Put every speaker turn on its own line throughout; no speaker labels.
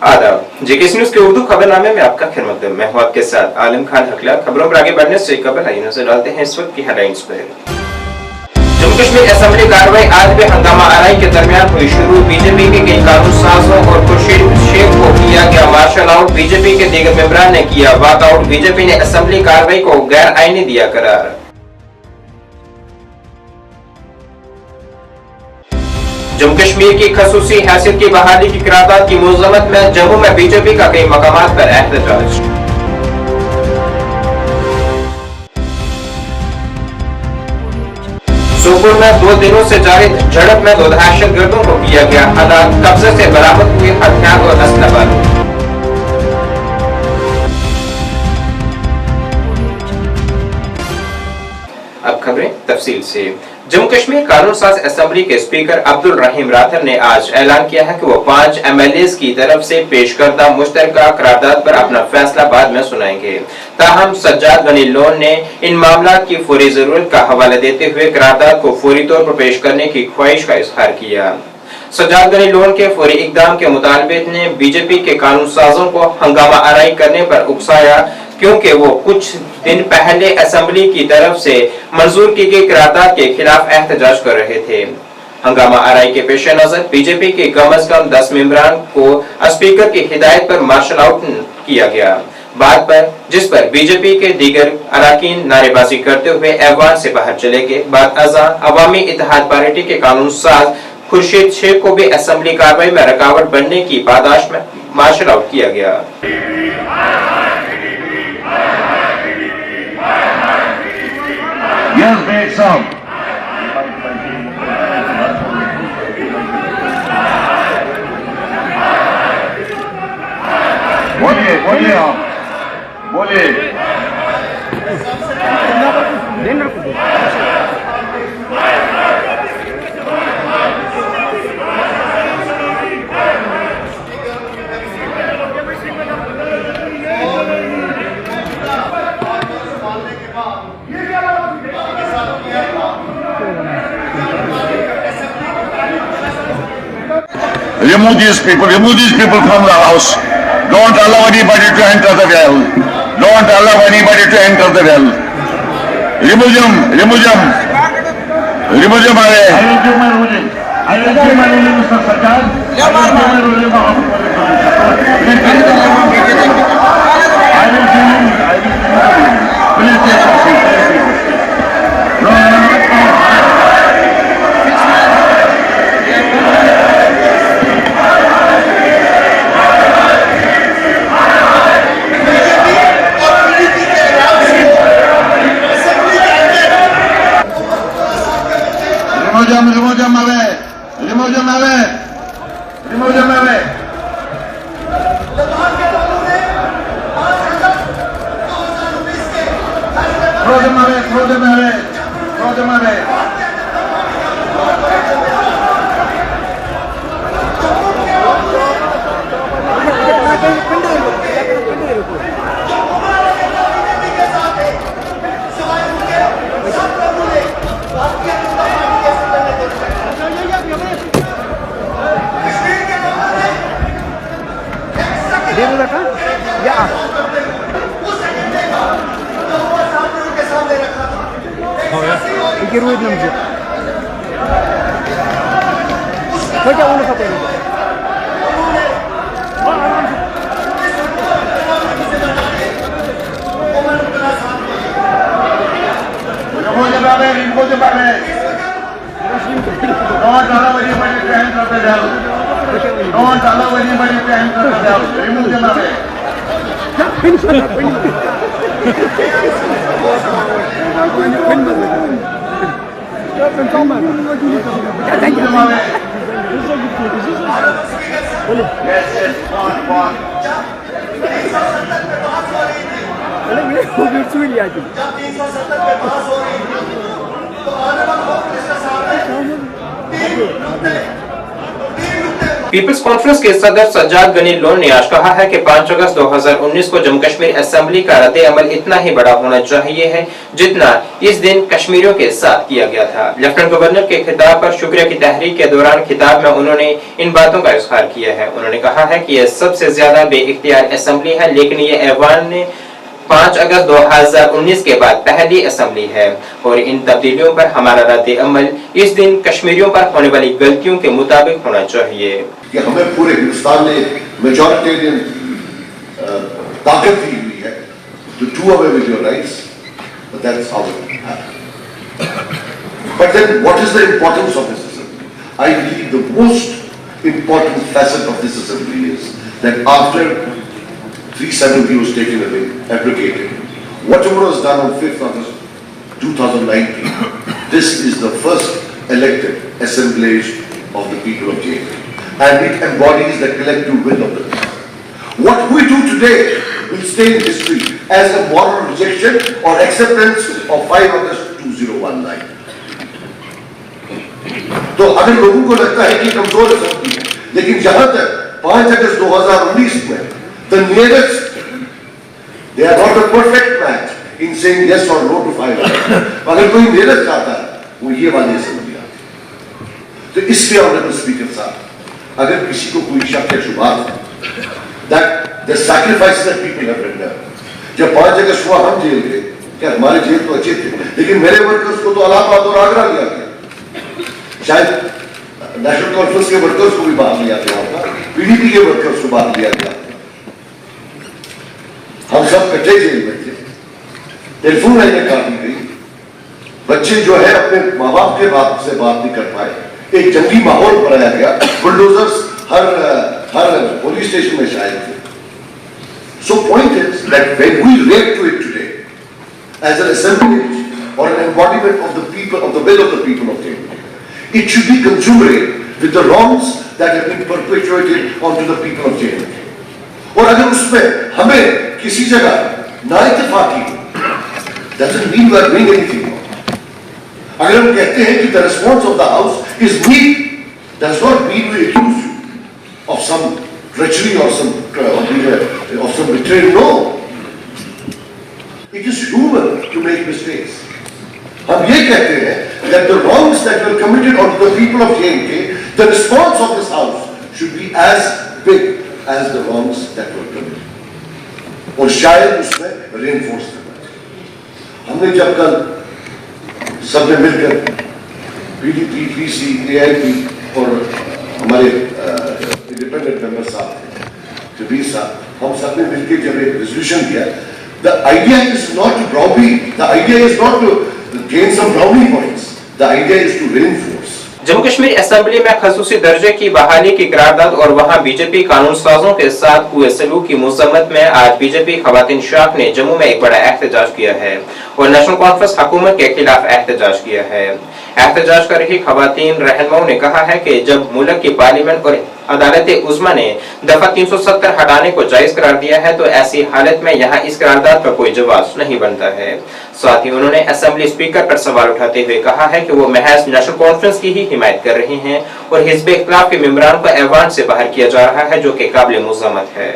आदाब। JKC news के उर्दू खबरनामे में आपका खैर मकदम। मैं हूं आपके साथ आलम खान हकला। खबरों पर आगे बढ़ने से कबल आइए नजर डालते हैं इस वक्त की हेडलाइंस पर। जम्मू कश्मीर असेंबली कार्रवाई आज भी हंगामा आराई के दरमियान हुई शुरू। बीजेपी के कई कानून साजों और खुर्शीद शेख को किया गया मार्शल आउट। बीजेपी के दीगर मेंबरान ने किया वॉकआउट। बीजेपी ने असेंबली कार्रवाई को गैर आईनी दिया करार। जम्मू कश्मीर की खसूसी हैसियत की बहाली की करारदाद की मुज़म्मत में जम्मू में बीजेपी का कई मकामात पर एहतजाज। सोपोर में 2 दिनों से जारी झड़प में 2 दहशतगर्दों को किया गया हलाक। कब्जे से बरामद हुए हथियार और असला बारूद। अब खबरें तफसील से। जम्मू कश्मीर कानून साज असेंबली के स्पीकर अब्दुल रहीम राथर ने आज ऐलान किया है कि वो 5 MLAs की तरफ से पेश करदा मुश्तरका करारदाद पर अपना फैसला बाद में सुनाएंगे। ताहम सज्जाद गनी लोन ने इन मामला की फौरी जरूरत का हवाला देते हुए करारदाद को फौरी तौर पर पेश करने की ख्वाहिश का इजहार किया। सज्जाद गनी लोन के फौरी इकदाम के मुतालबे ने बीजेपी के कानून साजों को हंगामा आराई करने पर उकसाया, क्योंकि वो कुछ दिन पहले असेंबली की तरफ से मंजूर की गई करारदाद के खिलाफ एहतजाज कर रहे थे। हंगामा आराई के पेश नजर बीजेपी के कम से कम 10 मेंबरान को स्पीकर की हिदायत पर मार्शल आउट किया गया। बात पर जिस पर बीजेपी के दीगर अरकान नारेबाजी करते हुए ऐवान से बाहर चले गए। बाद अज़ां अवामी इत्तेहाद पार्टी के कानून साज खुर्शीद शेख को भी असेंबली कार्रवाई में रुकावट बनने की पादाश में मार्शल आउट किया गया।
Yes, make some. बोलिए बोलिए आप बोलिए। Remove these people from the house. Don't allow anybody to enter the well. Don't allow anybody to enter the well. Remove them. Remove them. Remove them. I will give my ruling. I will give my ruling, Mr. Sajjad. I will give my ruling. I will give you. Please take a seat. Remove them away. Remove them away. Remove them away. Throw them away. Throw them away. Throw them away.
Керует нам же. Хотя он уже пойдет. Don't allow anybody to enter the well. Don't allow anybody to enter the well. Remove them away. Yes, yes, one. वो बिल्कुल ही आती।
जब 370 पे पास हो रही थी तो आने वाला वक्त इसका सामने 3 नुक्ते
पीपल्स कॉन्फ्रेंस के सदर सज्जाद गनी लोन ने आज कहा है कि 5 अगस्त 2019 को जम्मू कश्मीर असेंबली का रद्द अमल इतना ही बड़ा होना चाहिए है जितना इस दिन कश्मीरियों के साथ किया गया था। लेफ्टिनेंट गवर्नर के खिताब पर शुक्रिया की तहरीक के दौरान खिताब में उन्होंने इन बातों का इज़हार किया है। उन्होंने कहा है कि यह सबसे ज्यादा बेइख्तियार असेंबली है, लेकिन ये ऐवान ने 5 अगस्त 2019 के बाद पहली असेंबली है और इन तब्दीलियों पर हमारा रद्द अमल इस दिन कश्मीरियों पर होने वाली गलतियों के मुताबिक होना चाहिए।
कि हमें पूरे हिंदुस्तान ने मेजॉरिटेरियन ताकत दी हुई है to do away with your rights, but that's how it happened. But then what is the importance of this assembly? I believe the most important facet of this assembly is that after 370 was taken away, abrogated, whatever was done on 5th August 2019, this is the first elected assemblage of the people of JNK. And it embodies the collective will of the people. What we do today will stay in history as a moral rejection or acceptance of 5 August 2019. तो अगर लोगों को लगता है कि कमजोर assembly है, लेकिन जहां तक 5 अगस्त 2019 में the nearest, they are not a perfect match in saying yes or no to 5 August. अगर कोई nearest आता है, वो ये वाली असेंबली आती है। तो इसलिए ऑनरेबल स्पीकर साहब, अगर किसी को कोई शक या शुबा है that the sacrifices that people have rendered, जब 5 अगस्त हुआ हम जेल गए, क्या हमारे जेल तो अच्छे थे, लेकिन मेरे वर्कर्स को तो इलाहाबाद और आगरा लिया गया, शायद नेशनल कॉन्फ्रेंस के वर्कर्स को भी बाहर लिया गया था, पीडीपी के वर्कर्स को बाहर लिया गया, हम सब कच्चे जेल में थे, टेलीफोन लाइनें काटी गई, बच्चे जो है अपने माँ बाप के बात से बात नहीं कर पाए, एक जंगी माहौल बनाया गया, बुलडोजर्स हर पुलिस स्टेशन में शायद थे। So point is that when we relate to it today as an assemblage or an embodiment of the people, of the will of the people of India, it should be commensurate with the wrongs that have been perpetuated onto the people of India. और अगर उसमें हमें किसी जगह नाइतफाकी doesn't mean we are doing anything wrong. अगर हम कहते हैं कि the response of the house is weak, does not mean we accuse you of some treachery or some betrayal. No, it is human to make mistakes. हम ये कहते हैं that the wrongs that were committed on the people of JNK, the response of this house should be as big as the wrongs that were committed. और शायद उसमें reinforce करना चाहिए। हमने जब कल सबने मिलकर PDP, PC, AIP और हमारे इंडिपेंडेंट मेंबर साहब थे, जबीर साहब, हम सबने मिलकर जब एक रेजोल्यूशन दिया, the idea is not to browbeat, the idea is not to gain some brownie points, the idea is to reinforce.
Jammu Kashmir assembly में खसूसी दर्जे की बहाली की करारदाद और वहां बीजेपी कानून साजों के साथ हुए सलूक की मुज़म्मत में आज बीजेपी खवातीन शाख ने जम्मू में एक बड़ा एहतजाज किया है और नेशनल कॉन्फ्रेंस हुकूमत के खिलाफ एहतजाज किया है। एहतजाज कर रही खवातीन रहनुमाओं ने कहा है कि जब मुल्क की पार्लियामेंट और अदालत उज़्मा ने दफा 370 हटाने को जायज करार दिया है तो ऐसी हालत में यहाँ इस करारदाद का कोई जवाब नहीं बनता है। साथ ही उन्होंने असेंबली स्पीकर पर सवाल उठाते हुए कहा है कि वो महज नेशनल कॉन्फ्रेंस की ही हिमायत कर रहे हैं और हिज़्ब इख्तिलाफ के मेंबरान को ऐवान से बाहर किया जा रहा है, जो कि काबिल मुज़म्मत है।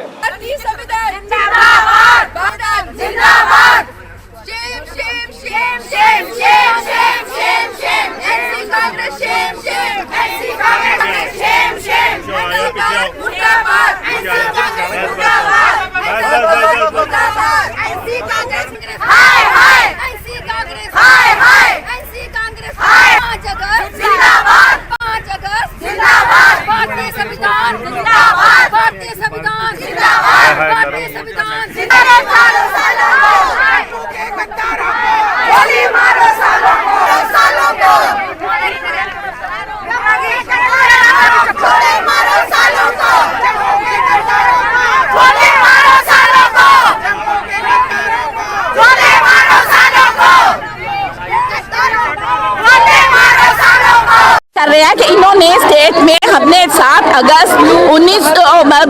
कर रहे हैं कि इन्होंने स्टेट में हमने 7 अगस्त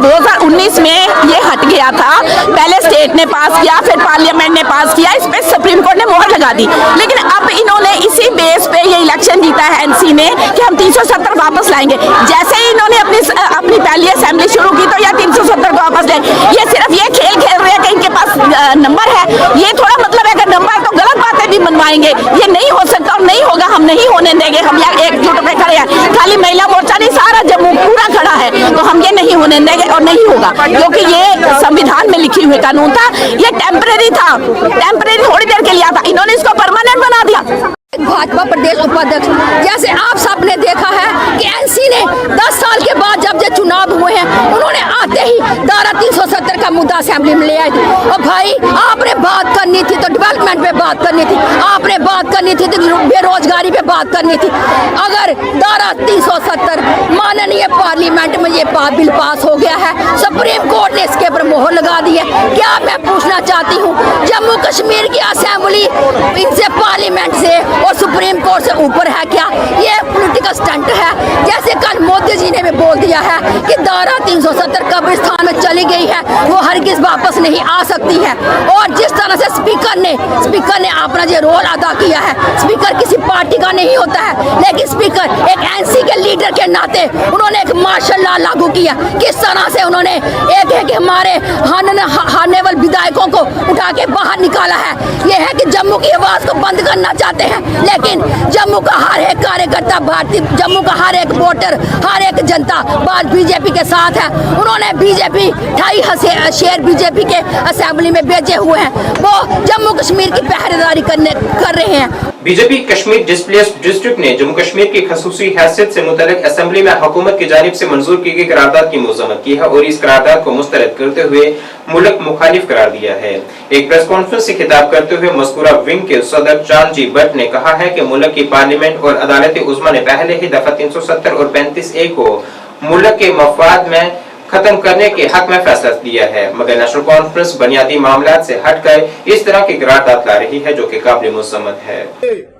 2019 में ये हट गया था, पहले स्टेट ने पास किया, फिर पार्लियामेंट ने पास किया, इस पे सुप्रीम कोर्ट ने मोहर लगा दी, लेकिन अब इन्होंने इसी बेस पे ये इलेक्शन जीता है एनसी ने कि हम 370 वापस लाएंगे। जैसे ही इन्होंने अपनी पहली असेंबली शुरू की तो या 370 को वापस ले। ये सिर्फ ये खेल खेल रहे हैं कि इनके पास नंबर है। ये थोड़ा मतलब है कि नंबर तो गलत बातें भी मनवाएंगे, ये नहीं हो सकता और नहीं होगा, हम नहीं होने देंगे। हम यहाँ एकजुट में खड़े हैं, खाली महिला मोर्चा नहीं, सारा जम्मू पूरा खड़ा है, तो हम ये नहीं होने देंगे और नहीं होगा, क्योंकि ये संविधान में लिखी हुई कानून था। ये टेम्परेरी था, टेम्परेरी थोड़ी देर के लिए था, इन्होंने इसको परमानेंट बना दिया।
भाजपा प्रदेश उपाध्यक्ष, जैसे आप सब ने देखा है कि एनसी ने 10 साल के बाद जब ये चुनाव हुए हैं, उन्होंने आते ही धारा 370 का मुद्दा असेंबली में ले आए थे। और भाई आपने बात करनी थी तो डेवलपमेंट पे बात करनी थी, आपने बात करनी थी तो बेरोजगारी पे बात करनी थी। अगर धारा 370 माननीय पार्लियामेंट में ये बिल पास हो गया है, सुप्रीम कोर्ट ने इसके ऊपर मोहर लगा दी है। क्या मैं पूछना चाहती हूँ, जम्मू कश्मीर की असेंबली इनसे पार्लियामेंट से और सुप्रीम कोर्ट से ऊपर है क्या? ये पॉलिटिकल स्टंट है। जैसे कल मोदी जी ने भी बोल दिया है कि धारा 370 कब्रिस्तान में चली गई है, वो हरगिज वापस नहीं आ सकती है। और जिस तरह से स्पीकर ने अपना जो रोल अदा किया है, स्पीकर किसी पार्टी का नहीं होता है, लेकिन स्पीकर एक एनसी के लीडर के नाते उन्होंने एक मार्शल लॉ लागू किया। किस तरह से उन्होंने एक हमारे हानेवल विधायकों को उठा के बाहर निकाला है। यह है कि जम्मू की आवाज को बंद करना चाहते हैं, लेकिन जम्मू का हर एक कार्यकर्ता भारतीय, जम्मू का हर एक वोटर, हर एक जनता बात बीजेपी के साथ है। उन्होंने बीजेपी 2.5 शेयर बीजेपी के असेंबली में भेजे हुए हैं, वो जम्मू कश्मीर की पहरेदारी कर रहे हैं।
बीजेपी कश्मीर डिस्प्लेस्ड डिस्ट्रिक्ट ने जम्मू कश्मीर की खसूसी हैसियत से मुतल्लिक असेंबली में हुकूमत की जानिब से मंजूर की गई करारदाद की मजम्मत की है और इस करारदाद को मुस्तरद करते हुए मुल्क मुखालिफ करार दिया है। एक प्रेस कॉन्फ्रेंस से खिताब करते हुए मज़कूरा विंग के सदर चांदजी भट्ट ने कहा है कि मुल्क की पार्लियामेंट और अदालत उज़्मा ने पहले ही दफा 370 और 35A को मुल्क के मफाद में खत्म करने के हक में फैसला दिया है, मगर नेशनल कॉन्फ्रेंस बुनियादी मामलात से हटकर इस तरह की करारदाद ला रही है जो कि काबिल मुसम्मत है।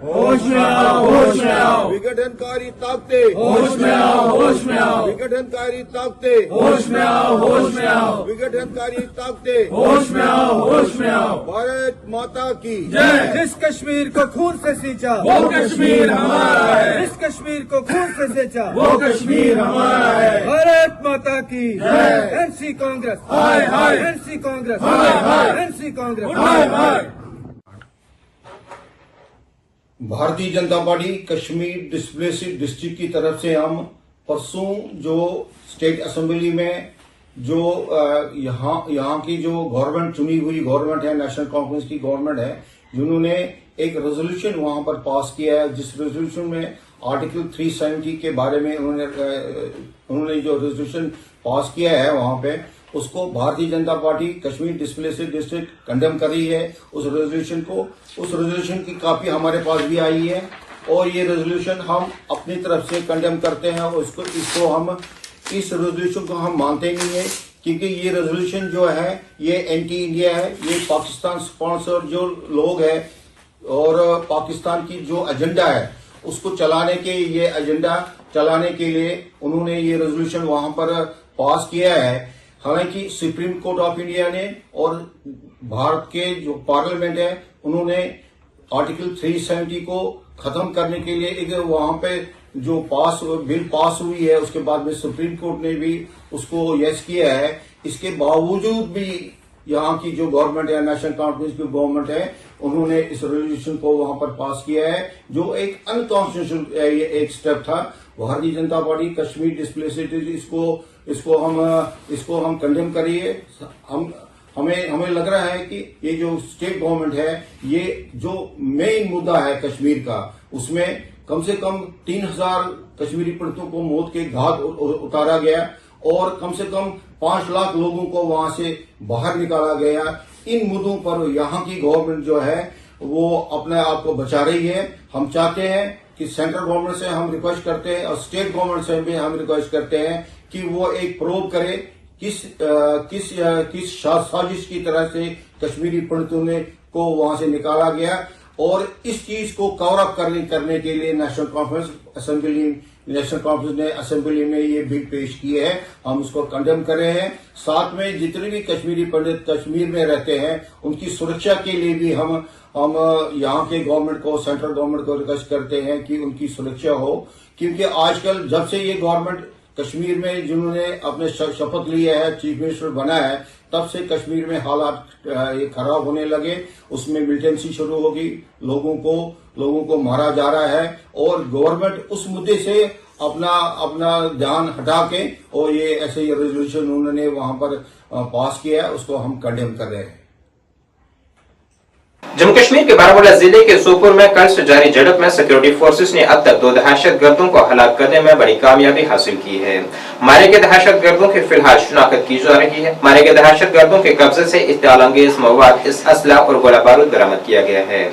होश में आओ, होश में आओ, विघटनकारी ताकतें होश में आओ, होश में आओ, विघटनकारी ताकतें होश में आओ, होश में आओ, विघटनकारी ताकतें होश में आओ, होश में आओ। भारत माता की जय। जिस कश्मीर को खून से सींचा वो कश्मीर हमारा है, जिस कश्मीर को खून से सींचा वो कश्मीर हमारा है। भारत माता की जय। एनसी कांग्रेस हाय हाय, एनसी कांग्रेस हाय हाय, एनसी कांग्रेस हाय हाय।
Bharatiya Janata party Kashmir displaced district की तरफ से हम परसों जो स्टेट असेंबली में जो यहाँ की जो गवर्नमेंट चुनी हुई गवर्नमेंट है, नेशनल कॉन्फ्रेंस की गवर्नमेंट है, जिन्होंने एक रेजोल्यूशन वहां पर पास किया है, जिस रेजोल्यूशन में आर्टिकल 370 के बारे में उन्होंने जो रेजोल्यूशन पास किया है वहां पे, उसको Bharatiya Janata party Kashmir displaced district condemn कर रही है। उस रेजोल्यूशन की कॉपी हमारे पास भी आई है और ये रेजोल्यूशन हम अपनी तरफ से कंडेम करते हैं और इस रेजोल्यूशन को हम मानते नहीं है, क्योंकि ये रेजोल्यूशन जो है ये एंटी इंडिया है। ये पाकिस्तान स्पॉन्सर जो लोग हैं और पाकिस्तान की जो एजेंडा है उसको चलाने के लिए उन्होंने ये रेजोल्यूशन वहां पर पास किया है। हालांकि सुप्रीम कोर्ट ऑफ इंडिया ने और भारत के जो पार्लियामेंट है उन्होंने आर्टिकल 370 को खत्म करने के लिए एक वहां पे जो बिल पास हुई है, उसके बाद में सुप्रीम कोर्ट ने भी उसको यस किया है। इसके बावजूद भी यहाँ की जो गवर्नमेंट है, नेशनल कॉन्फ्रेंस की गवर्नमेंट है, उन्होंने इस रेजोल्यूशन को वहां पर पास किया है जो एक अनकॉन्स्टिट्यूशनल एक स्टेप था। भारतीय जनता पार्टी कश्मीर डिस्प्लेस्ड इसको हम कंडेम करिए। हमें लग रहा है कि ये जो स्टेट गवर्नमेंट है, ये जो मेन मुद्दा है कश्मीर का, उसमें कम से कम 3000 कश्मीरी पंडितों को मौत के घाट उतारा गया और कम से कम 5 लाख लोगों को वहां से बाहर निकाला गया। इन मुद्दों पर यहाँ की गवर्नमेंट जो है वो अपने आप को बचा रही है। हम चाहते हैं कि सेंट्रल गवर्नमेंट से हम रिक्वेस्ट करते हैं और स्टेट गवर्नमेंट से भी हम रिक्वेस्ट करते हैं कि वो एक प्रोब करे किस साजिश की तरह से कश्मीरी पंडितों को वहां से निकाला गया और इस चीज को कवर अप करने के लिए नेशनल कॉन्फ्रेंस ने असेंबली में ये बिल पेश किए हैं। हम उसको कंडेम कर रहे हैं। साथ में जितने भी कश्मीरी पंडित कश्मीर में रहते हैं उनकी सुरक्षा के लिए भी हम यहाँ के गवर्नमेंट को, सेंट्रल गवर्नमेंट को रिक्वेस्ट करते हैं कि उनकी सुरक्षा हो, क्योंकि आजकल जब से ये गवर्नमेंट कश्मीर में जिन्होंने अपने शपथ लिए है, चीफ मिनिस्टर बना है, तब से कश्मीर में हालात ये खराब होने लगे। उसमें मिलिटेंसी शुरू होगी, लोगों को मारा जा रहा है और गवर्नमेंट उस मुद्दे से अपना ध्यान हटा के और ये ऐसे रेजोल्यूशन उन्होंने वहां पर पास किया है, उसको हम कंडेम कर रहे हैं।
जम्मू कश्मीर के बारामूला जिले के सोपुर में कल से जारी झड़प में सिक्योरिटी फोर्सेस ने अब तक 2 दहशतगर्दों को हलाक करने में बड़ी कामयाबी हासिल की है। मारे गए दहशतगर्दों की फिलहाल शिनाख्त की जा रही है। मारे गए दहशतगर्दों के कब्जे से इत्तेलांगेज मवाद, असला और गोला बारूद बरामद किया गया है।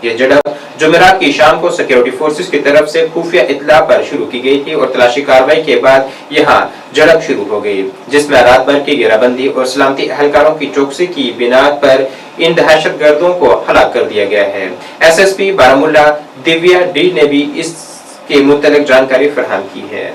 यह झड़प जुमेरात की शाम को सिक्योरिटी फोर्सेस की तरफ से खुफिया इत्तला पर शुरू की गई थी और तलाशी कार्रवाई के बाद यहां झड़प शुरू हो गई, जिसमें रात भर की घेराबंदी और सलामती एहलकारों की चौकसी की बिना पर इन दहशतगर्दों को हलाक कर दिया गया है। एसएसपी बारामूला दिव्या डी ने भी इसके मुतल्लिक जानकारी फराहम की है।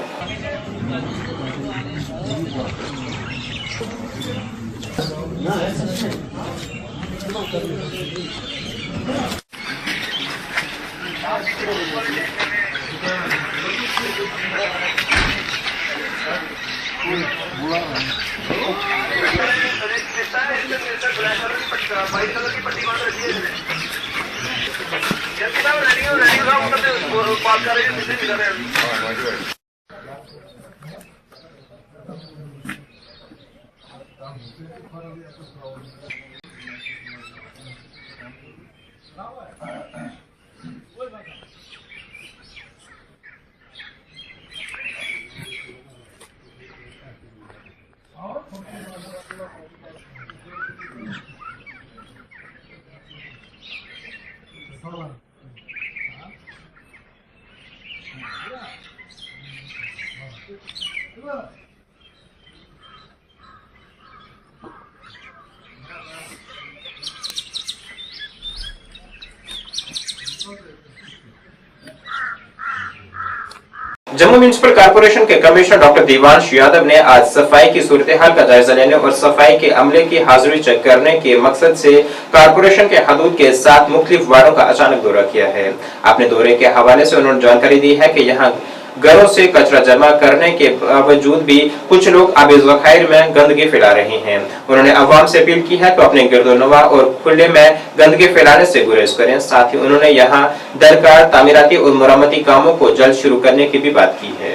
जम्मू म्युनिसिपल कॉर्पोरेशन के कमिश्नर डॉक्टर देवांश यादव ने आज सफाई की सूरत-ए-हाल का जायजा लेने और सफाई के अमले की हाजिरी चेक करने के मकसद से कॉर्पोरेशन के हदूद के 7 मुख्तलिफ वार्डों का अचानक दौरा किया है। अपने दौरे के हवाले से उन्होंने जानकारी दी है कि यहाँ घरों से कचरा जमा करने के बावजूद भी कुछ लोग अब इस ज़खायर में गंदगी फैला रहे हैं। उन्होंने अवाम से अपील की है कि अपने गिरदोनवा और खुले में गंदगी फैलाने से गुरेज करें। साथ ही उन्होंने यहाँ दरकार तामीराती और मरम्मती कामों को जल्द शुरू करने की भी बात की है।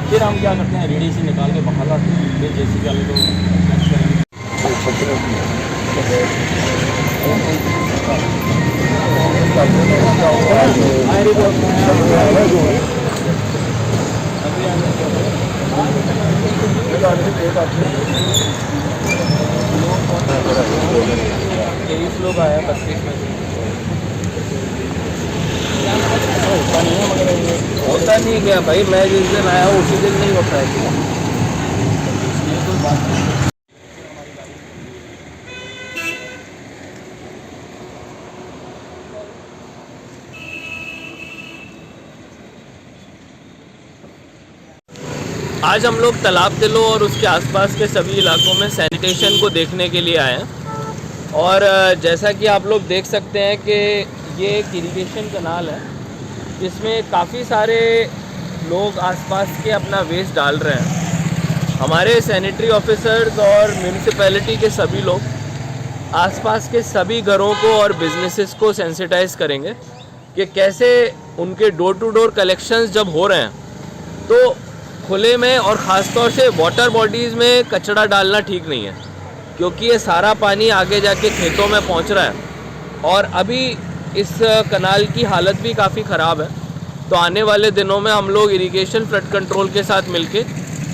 फिर हम क्या करते हैं, रेडी से निकाल के बखाला फिर जैसे वाले को लोग आया 25 में होता नहीं क्या भाई, मैं जिस दिन आया हूँ उसी दिन नहीं होता है। आज हम लोग तालाब तिलो और उसके आसपास के सभी इलाकों में सैनिटेशन को देखने के लिए आए हैं और जैसा कि आप लोग देख सकते हैं कि ये एक इरिगेशन कनाल है जिसमें काफ़ी सारे लोग आसपास के अपना वेस्ट डाल रहे हैं। हमारे सैनिटरी ऑफिसर्स और म्यूनिसिपैलिटी के सभी लोग आसपास के सभी घरों को और बिजनेसेस को सेंसिटाइज करेंगे कि कैसे उनके डोर टू डोर कलेक्शंस जब हो रहे हैं तो खुले में और ख़ास तौर से वाटर बॉडीज़ में कचरा डालना ठीक नहीं है, क्योंकि ये सारा पानी आगे जाके खेतों में पहुंच रहा है और अभी इस कनाल की हालत भी काफ़ी ख़राब है। तो आने वाले दिनों में हम लोग इरिगेशन फ्लड कंट्रोल के साथ मिलके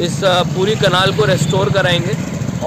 इस पूरी कनाल को रेस्टोर कराएंगे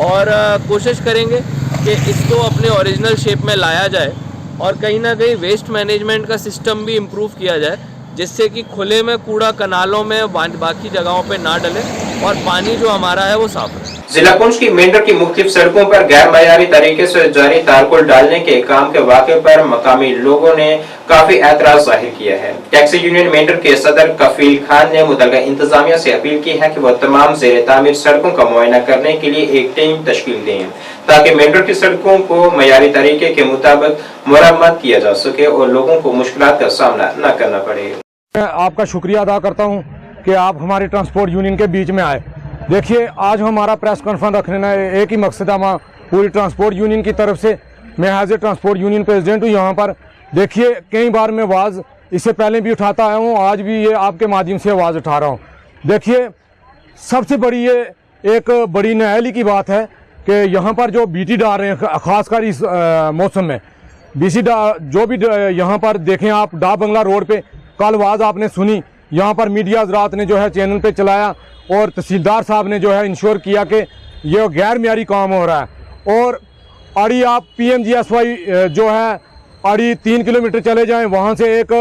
और कोशिश करेंगे कि इसको अपने ओरिजिनल शेप में लाया जाए और कहीं ना कहीं वेस्ट मैनेजमेंट का सिस्टम भी इम्प्रूव किया जाए, जिससे कि खुले में कूड़ा कनालों में बाकी जगहों पे ना डले और पानी जो हमारा है वो साफ रहे।
जिला पुंछ की मेंढर की मुख्तलिफ सड़कों पर गैर मयारी तरीके से जारी तारकोल डालने के काम के वाक़े पर मकामी लोगों ने काफी एतराज जाहिर किया है। टैक्सी यूनियन मेंढर के सदर कफील खान ने मुतल्लिका इंतजामिया से अपील की है कि वह तमाम ज़ेर तामीर सड़कों का मुआयना करने के लिए एक टीम तश्कील दें ताकि मेट्रो की सड़कों को मयारी तरीके के मुताबिक मरम्मत किया जा सके और लोगों को मुश्किलात का सामना न करना पड़े।
मैं आपका शुक्रिया अदा करता हूं कि आप हमारे ट्रांसपोर्ट यूनियन के बीच में आए। देखिए, आज हमारा प्रेस कॉन्फ्रेंस रखने का एक ही मकसद है, पूरी ट्रांसपोर्ट यूनियन की तरफ से। मैं as a transport union president हूँ यहाँ पर। देखिए, कई बार मैं आवाज़ इससे पहले भी उठाता आया हूँ, आज भी ये आपके माध्यम से आवाज़ उठा रहा हूँ। देखिए, सबसे बड़ी ये एक बड़ी नाअहली की बात है कि यहाँ पर जो बीटी डाल रहे हैं, ख़ासकर इस मौसम में बीसी जो भी यहाँ पर देखें आप, डाक बंगला रोड पे कल आवाज़ आपने सुनी, यहाँ पर मीडिया हज़रात ने जो है चैनल पे चलाया और तहसीलदार साहब ने जो है इंश्योर किया कि ये गैर मियारी काम हो रहा है। और अड़ी आप PMGSY जो है अड़ी 3 किलोमीटर चले जाएं, वहाँ से एक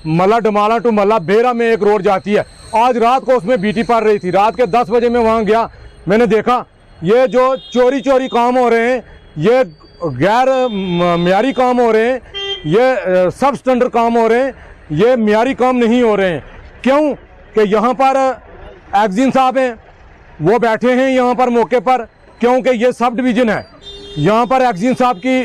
मल्ला डमाला टू मल्ला बेरा में एक रोड जाती है। आज रात को उसमें बीटी पड़ रही थी। रात के 10 बजे मैं वहाँ गया, मैंने देखा ये जो चोरी काम हो रहे हैं, ये गैर मियारी काम हो रहे हैं, ये सब स्टैंडर्ड काम हो रहे हैं, ये मियारी काम नहीं हो रहे हैं। क्यों कि यहाँ पर एक्जिन साहब हैं, वो बैठे हैं यहाँ पर मौके पर, क्योंकि ये सब डिवीज़न है। यहाँ पर एक्जिन साहब की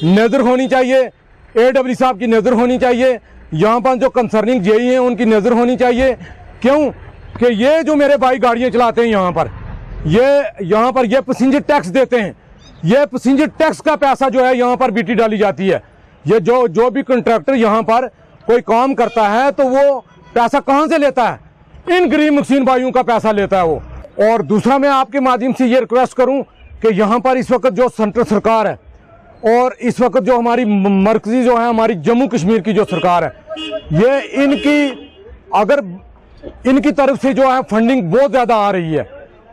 नज़र होनी चाहिए, AW साहब की नज़र होनी चाहिए, यहाँ पर जो कंसर्निंग जेई हैं उनकी नज़र होनी चाहिए। क्यों कि ये जो मेरे भाई गाड़ियाँ चलाते हैं यहाँ पर, ये पैसेंजर टैक्स देते हैं। ये पैसेंजर टैक्स का पैसा जो है यहाँ पर बीटी डाली जाती है। ये जो भी कॉन्ट्रैक्टर यहाँ पर कोई काम करता है तो वो पैसा कहाँ से लेता है? इन गरीब मशीन भाइयों का पैसा लेता है वो। और दूसरा, मैं आपके माध्यम से ये रिक्वेस्ट करूँ कि यहाँ पर इस वक्त जो सेंट्रल सरकार है और इस वक्त जो हमारी मरकजी जो है हमारी जम्मू कश्मीर की जो सरकार है, ये इनकी तरफ से जो है फंडिंग बहुत ज़्यादा आ रही है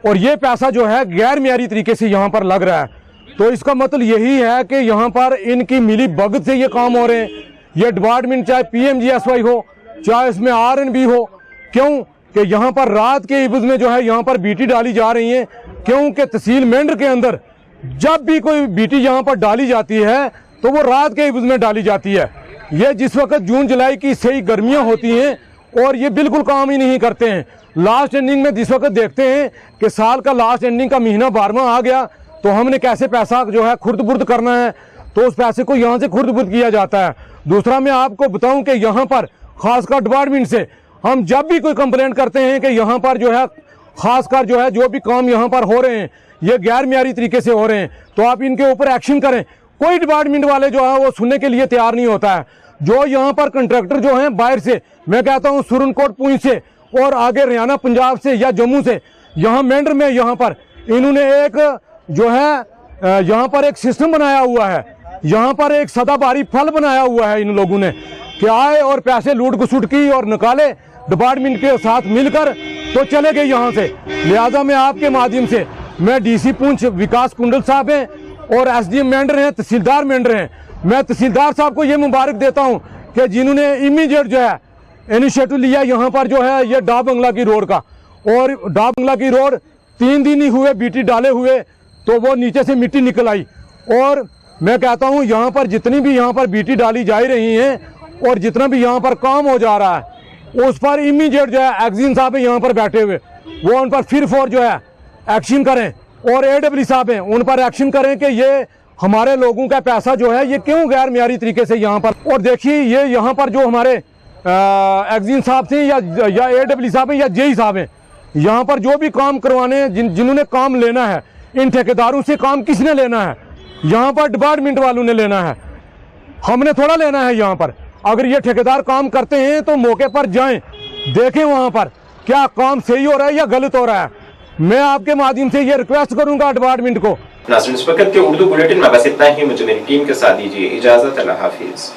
और ये पैसा जो है गैर मियारी तरीके से यहाँ पर लग रहा है। तो इसका मतलब यही है कि यहाँ पर इनकी मिली भगत से ये काम हो रहे हैं। ये डिपार्टमेंट चाहे PMGSY हो, चाहे इसमें RNB हो। क्यों कि यहाँ पर रात के इवज में जो है यहाँ पर बीटी डाली जा रही है। क्योंकि तहसील मेंढर के अंदर जब भी कोई बीटी यहाँ पर डाली जाती है तो वो रात के इवज में डाली जाती है। ये जिस वक्त जून जुलाई की सही गर्मियाँ होती हैं और ये बिल्कुल काम ही नहीं करते हैं। लास्ट एंडिंग में जिस वक्त देखते हैं कि साल का लास्ट एंडिंग का महीना 12वां आ गया तो हमने कैसे पैसा जो है खुर्द-बुर्द करना है, तो उस पैसे को यहाँ से खुर्द-बुर्द किया जाता है। दूसरा, मैं आपको बताऊं कि यहाँ पर खासकर डिपार्टमेंट से हम जब भी कोई कंप्लेंट करते हैं कि यहाँ पर जो है खासकर जो है जो भी काम यहाँ पर हो रहे हैं ये गैर मियारी तरीके से हो रहे हैं, तो आप इनके ऊपर एक्शन करें। कोई डिपार्टमेंट वाले जो है वो सुनने के लिए तैयार नहीं होता है। जो यहाँ पर कंट्रैक्टर जो हैं बाहर से, मैं कहता हूँ सुरनकोट पुंछ से और आगे हरियाणा पंजाब से या जम्मू से, यहाँ मेंढर में यहाँ पर इन्होंने एक जो है यहाँ पर एक सिस्टम बनाया हुआ है, यहाँ पर एक सदाबहारी फल बनाया हुआ है इन लोगों ने कि आए और पैसे लूट घुसूट की और निकाले डिपार्टमेंट के साथ मिलकर तो चले गए यहाँ से। लिहाजा मैं आपके माध्यम से, मैं DC पुंछ विकास कुंडल साहब हैं और SDM मेंढर हैं, तहसीलदार मेंढर हैं, मैं तहसीलदार साहब को ये मुबारक देता हूँ कि जिन्होंने इमीडिएट जो है इनिशिएटिव लिया यहाँ पर जो है ये डाक बंगला की रोड का। और डाक बंगला की रोड 3 दिन ही हुए बीटी डाले हुए तो वो नीचे से मिट्टी निकल आई। और मैं कहता हूँ यहाँ पर जितनी भी यहाँ पर बीटी डाली जा रही हैं और जितना भी यहाँ पर काम हो जा रहा है उस पर इमीडिएट जो है एक्जिन साहब यहाँ पर बैठे हुए, वो उन पर फिर जो है एक्शन करें। और AW साहब हैं, उन पर एक्शन करें कि ये हमारे लोगों का पैसा जो है ये क्यों गैर मियारी तरीके से यहाँ पर। और देखिए, ये यहाँ पर जो हमारे एक्जिन साहब थे या AW साहब हैं या JE साहब हैं, यहाँ पर जो भी काम करवाने हैं, जिन्होंने काम लेना है, इन ठेकेदारों से काम किसने लेना है? यहाँ पर डिपार्टमेंट वालों ने लेना है, हमने थोड़ा लेना है। यहाँ पर अगर ये ठेकेदार काम करते हैं तो मौके पर जाएं, देखें वहाँ पर क्या काम सही हो रहा है या गलत हो रहा है। मैं आपके माध्यम से ये रिक्वेस्ट करूँगा डिपार्टमेंट को।
नाज़रीन, इस वक्त के उर्दू बुलेटिन में बस इतना ही। मुझे मेरी टीम के साथ दीजिए इजाजत। अल्लाह हाफिज।